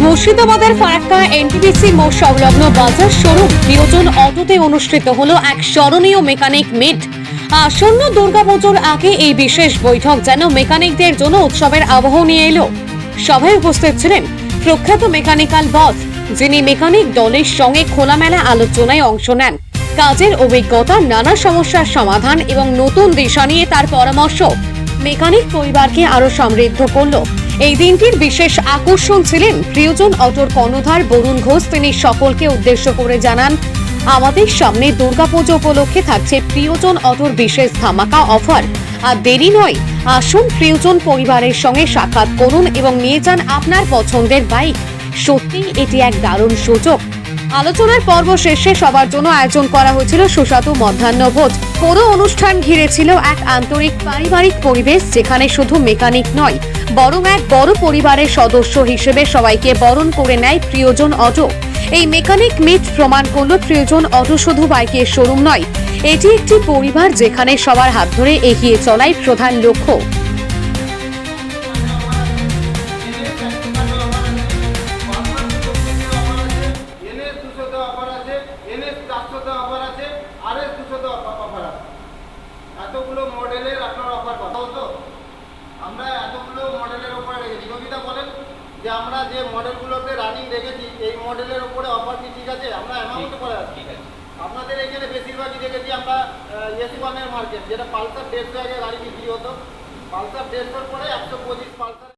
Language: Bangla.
মুর্শিদাবাদের ফারাক্কা এনটিপিসি মোড় সংলগ্ন বাজার শোরুম প্রিয়জন অটোতে অনুষ্ঠিত হলো এক স্মরণীয় মেকানিক মিট। আসন্ন দুর্গাপুজোর আগে এই বিশেষ বৈঠক যেন মেকানিকদের জন্য উৎসবের আবহ নিয়ে এলো। সভায় উপস্থিত ছিলেন প্রখ্যাত মেকানিক্যাল বস, যিনি মেকানিক দলের সঙ্গে খোলামেলা আলোচনায় অংশ নেন। কাজের অভিজ্ঞতা, নানা সমস্যার সমাধান এবং নতুন দিশা নিয়ে তার পরামর্শ মেকানিক পরিবারকে আরো সমৃদ্ধ করলো। এই দিনটির বিশেষ আকর্ষণ ছিলেন প্রিয়জন অটোর কর্ণধার বরুণ ঘোষ। তিনি সকলকে উদ্দেশ্য করে জানান, আমাদের সামনে দুর্গাপুজো উপলক্ষে থাকছে প্রিয়জন অটোর বিশেষ ধামাকা অফার। আর দেরি নয়, আসুন প্রিয়জন পরিবারের সঙ্গে সাক্ষাৎ করুন এবং নিয়ে যান আপনার পছন্দের বাইক। সত্যি এটি এক দারুণ সুযোগ। আলোচনার পর্ব শেষে সবার জন্য আয়োজন করা হয়েছিল সুস্বাদু মধ্যাহ্নভোজ। পুরো অনুষ্ঠান ঘিরে ছিল এক আন্তরিক পারিবারিক পরিবেশ, যেখানে শুধু মেকানিক নয় বরং এক বড় পরিবারের সদস্য হিসেবে সবাইকে বরণ করে নেয় প্রিয়জন অটো। এই মেকানিক মিট প্রমাণ করল প্রিয়জন অটো শুধু বাইকের শোরুম নয়, এটি একটি পরিবার যেখানে সবার হাত ধরে এগিয়ে চলাই প্রধান লক্ষ্য। এতগুলো মডেলের আপনার অফার কত হতো? আমরা এতগুলো মডেলের উপরে রেখেছি। কবিতা বলেন যে আমরা যে মডেলগুলোকে রানিং রেখেছি এই মডেলের উপরে অফার কি ঠিক আছে? আমরা অ্যামাউন্ট করে ঠিক আছে। আপনাদের এখানে বেশিরভাগই দেখেছি আমরা S1 এর মার্কেট, যেটা পালসার 150 আগে গাড়ি বিক্রি হতো। পালসার 150 পরে 125 পালসার